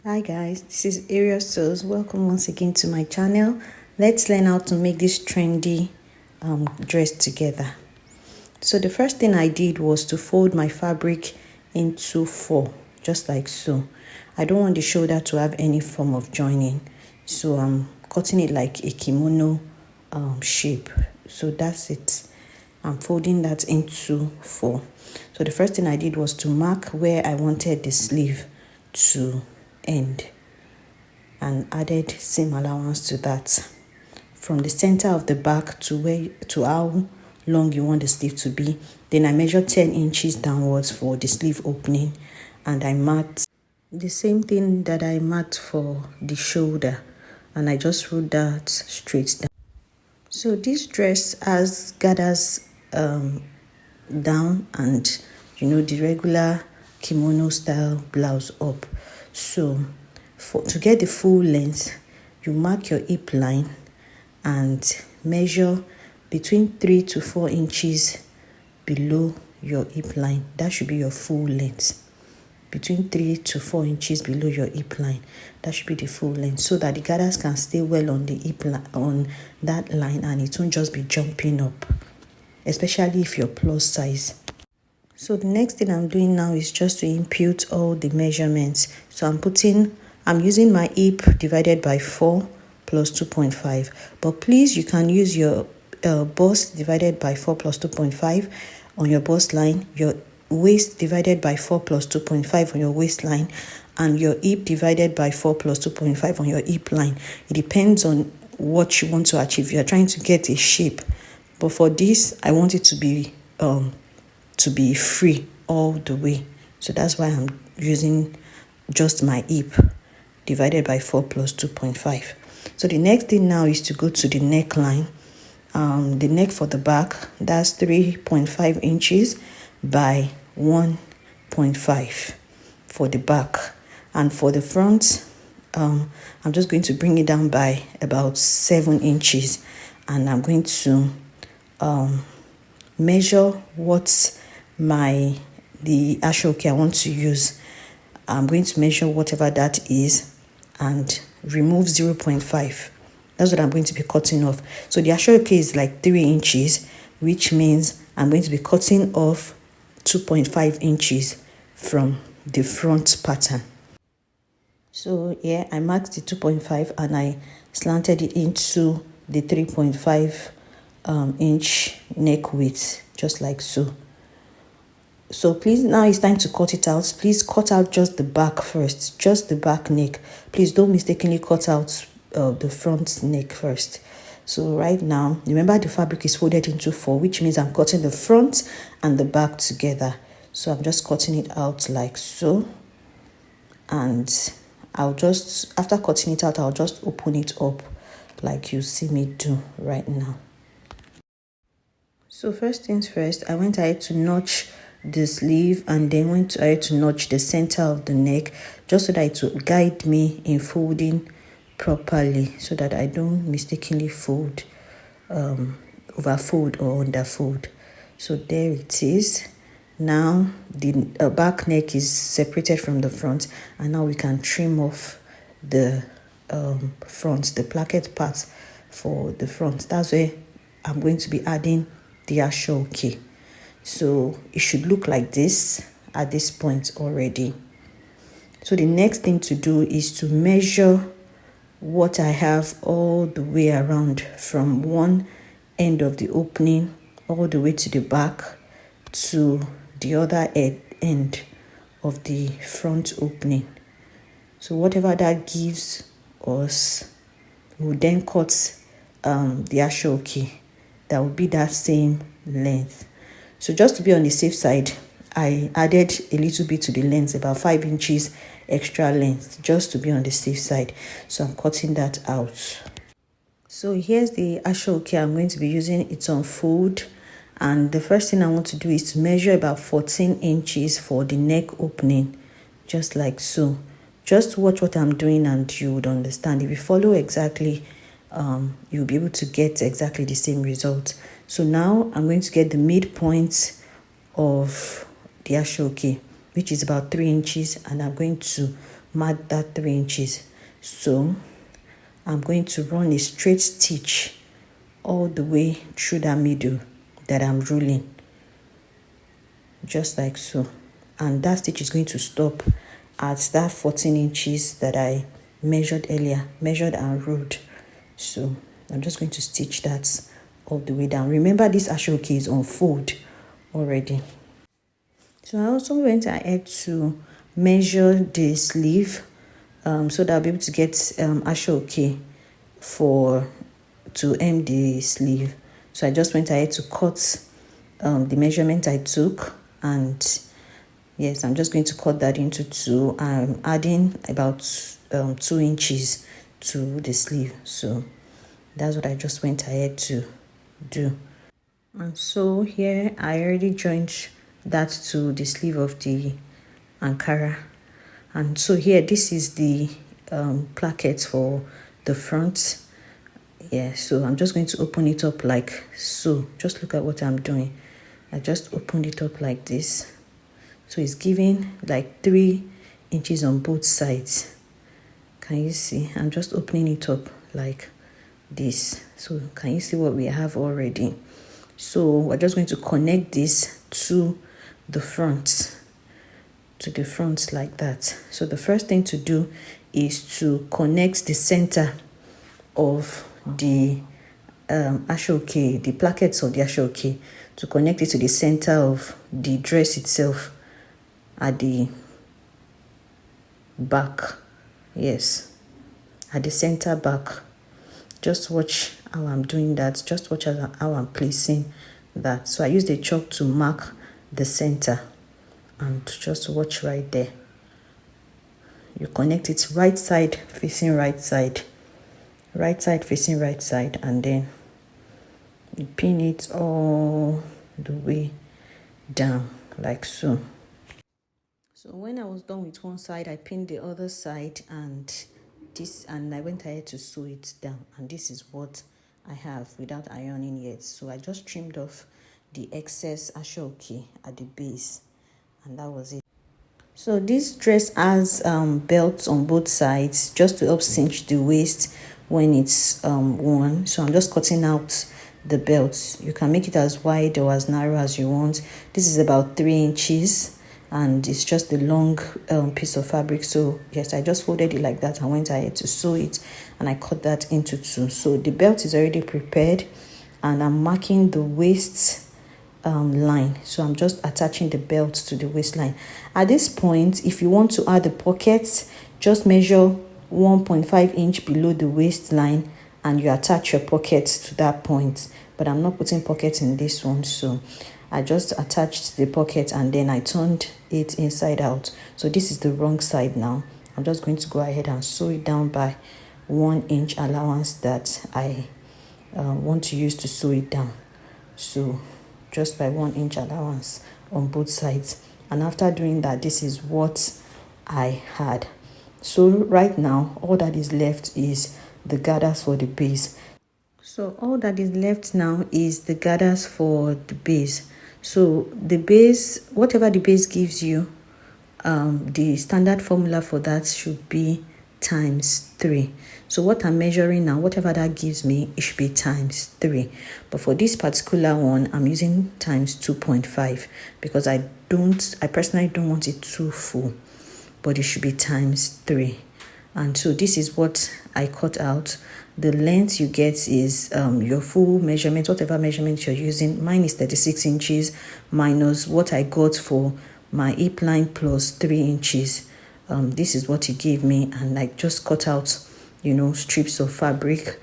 Hi guys, this is Arius Sews. Welcome once again to my channel. Let's learn how to make this trendy dress together. So the first thing I did was to fold my fabric into 4, just like so. I don't want the shoulder to have any form of joining, so I'm cutting it like a kimono shape. So that's it. I'm folding that into 4. So the first thing I did was to mark where I wanted the sleeve to end and added seam allowance to that from the center of the back to how long you want the sleeve to be. Then I measured 10 inches downwards for the sleeve opening, and I marked the same thing that I marked for the shoulder, and I just wrote that straight down. So this dress has gathers down and the regular kimono style blouse up. So to get the full length, you mark your hip line and measure between 3 to 4 inches below your hip line. That should be your full length. Between 3 to 4 inches below your hip line, that should be the full length, so that the gathers can stay well on the hip line, on that line, and it won't just be jumping up, especially if you're plus size. So the next thing I'm doing now is just to impute all the measurements. So I'm using my hip divided by 4 plus 2.5. But please, you can use your bust divided by 4 plus 2.5 on your bust line, your waist divided by 4 plus 2.5 on your waistline, and your hip divided by 4 plus 2.5 on your hip line. It depends on what you want to achieve. You're trying to get a shape. But for this, I want it to be free all the way. So that's why I'm using just my hip divided by 4 plus 2.5. So the next thing now is to go to the neckline. The neck for the back, that's 3.5 inches by 1.5 for the back. And for the front, I'm just going to bring it down by about 7 inches. And I'm going to measure what the ashoke I want to use. I'm going to measure whatever that is and remove 0.5. That's what I'm going to be cutting off. So the ashoke is like 3 inches, which means I'm going to be cutting off 2.5 inches from the front pattern. So yeah, I marked the 2.5 and I slanted it into the 3.5 inch neck width, just like so. So please, now it's time to cut it out. Please cut out just the back first, just the back neck. Please don't mistakenly cut out the front neck first. So right now, remember the fabric is folded into 4, which means I'm cutting the front and the back together. So I'm just cutting it out like so. And after cutting it out, I'll just open it up like you see me do right now. So first things first, I went ahead to notch the sleeve and then went ahead to notch the center of the neck, just so that it will guide me in folding properly, so that I don't mistakenly fold, overfold or underfold. So there it is. Now the back neck is separated from the front, and now we can trim off the front, the placket part for the front. That's where I'm going to be adding the ashoke. So it should look like this at this point already. So the next thing to do is to measure what I have all the way around, from one end of the opening all the way to the back to the other end of the front opening. So whatever that gives us, we'll then cut the ashoke. That will be that same length. So just to be on the safe side, I added a little bit to the length, about 5 inches extra length, just to be on the safe side. So I'm cutting that out. So here's the ashoke I'm going to be using. It's on fold, and the first thing I want to do is to measure about 14 inches for the neck opening, just like so. Just watch what I'm doing and you would understand. If you follow exactly, you'll be able to get exactly the same result. So now I'm going to get the midpoint of the ashoke, which is about 3 inches, and I'm going to mark that 3 inches. So I'm going to run a straight stitch all the way through that middle that I'm ruling, just like so. And that stitch is going to stop at that 14 inches that I measured earlier, measured and ruled. So I'm just going to stitch that all the way down. Remember, this ashoke is on fold already. So I also went ahead to measure the sleeve so that I'll be able to get ashoke to hem the sleeve. So I just went ahead to cut the measurement I took, and yes, I'm just going to cut that into 2. I'm adding about 2 inches to the sleeve. So that's what I just went ahead to do. And so here I already joined that to the sleeve of the Ankara. And so here, this is the placket for the front. Yeah, so I'm just going to open it up like so. Just look at what I'm doing. I just opened it up like this. So it's giving like 3 inches on both sides. Can you see? I'm just opening it up like this. So can you see what we have already? So we're just going to connect this to the front. Like that. So the first thing to do is to connect the center of the ashoke, the plackets of the ashoke, to connect it to the center of the dress itself at the back. Yes, at the center back. Just watch how I'm doing that. Just watch how I'm placing that. So I use the chalk to mark the center, and just watch right there. You connect it right side facing right side, right side facing right side, and then you pin it all the way down like so. So when I was done with one side, I pinned the other side, and I went ahead to sew it down, and this is what I have without ironing yet. So I just trimmed off the excess ashoke at the base, and that was it. So this dress has belts on both sides just to help cinch the waist when it's worn. So I'm just cutting out the belts. You can make it as wide or as narrow as you want. This is about 3 inches, and it's just a long piece of fabric. So yes, I just folded it like that and went ahead to sew it, and I cut that into 2. So the belt is already prepared, and I'm marking the waist line. So I'm just attaching the belt to the waistline. At this point, if you want to add the pockets, just measure 1.5 inch below the waistline and you attach your pockets to that point. But I'm not putting pockets in this one, so I just attached the pocket and then I turned it inside out. So this is the wrong side now. I'm just going to go ahead and sew it down by 1 inch allowance that I want to use to sew it down. So just by 1 inch allowance on both sides. And after doing that, this is what I had. So right now, all that is left is the gathers for the base. So all that is left now is the gathers for the base. So the base, whatever the base gives you, the standard formula for that should be times 3. So what I'm measuring now, whatever that gives me, it should be times 3. But for this particular one, I'm using times 2.5 because I personally don't want it too full, but it should be times 3. And so this is what I cut out. The length you get is your full measurement, whatever measurement you're using. Mine is 36 inches minus what I got for my hip line plus 3 inches. This is what he gave me, and I just cut out, strips of fabric,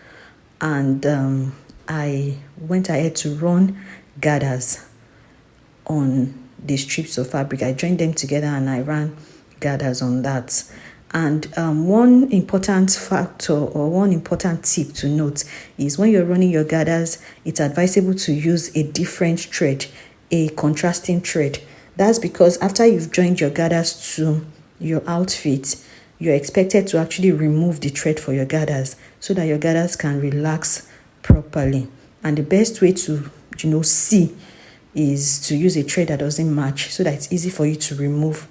and I went ahead to run gathers on the strips of fabric. I joined them together and I ran gathers on that. And one important factor or one important tip to note is when you're running your gathers, it's advisable to use a different thread, a contrasting thread. That's because after you've joined your gathers to your outfit, you're expected to actually remove the thread for your gathers so that your gathers can relax properly. And the best way to see is to use a thread that doesn't match so that it's easy for you to remove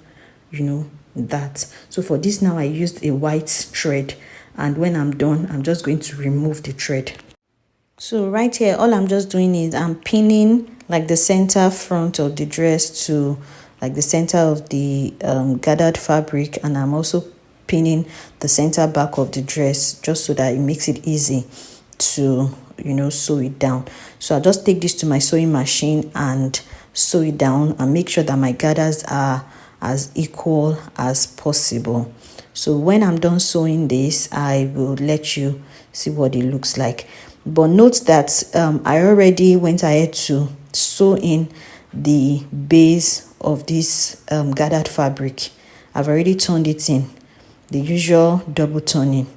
that. So for this now, I used a white thread, and when I'm done, I'm just going to remove the thread. So right here, all I'm just doing is I'm pinning like the center front of the dress to like the center of the gathered fabric, and I'm also pinning the center back of the dress just so that it makes it easy to sew it down. So I'll just take this to my sewing machine and sew it down and make sure that my gathers are as equal as possible. So when I'm done sewing this, I will let you see what it looks like. But note that I already went ahead to sew in the base of this gathered fabric. I've already turned it in, the usual double turning.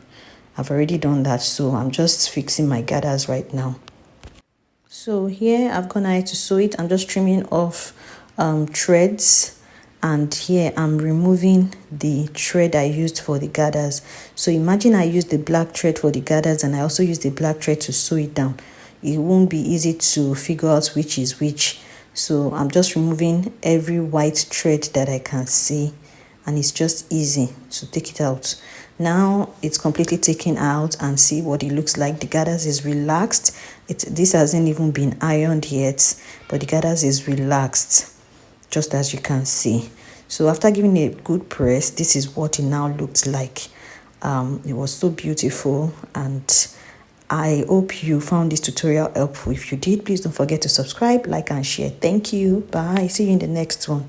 I've already done that, so I'm just fixing my gathers right now. So here I've gone ahead to sew it. I'm just trimming off threads, and here I'm removing the thread I used for the gathers. So imagine I used the black thread for the gathers and I also used the black thread to sew it down. It won't be easy to figure out which is which. So I'm just removing every white thread that I can see, and it's just easy to take it out. Now it's completely taken out, and see what it looks like. The gathers is relaxed. This hasn't even been ironed yet, but the gathers is relaxed, just as you can see. So after giving it a good press, this is what it now looks like. It was so beautiful, and I hope you found this tutorial helpful. If you did, please don't forget to subscribe, like, and share. Thank you. Bye. See you in the next one.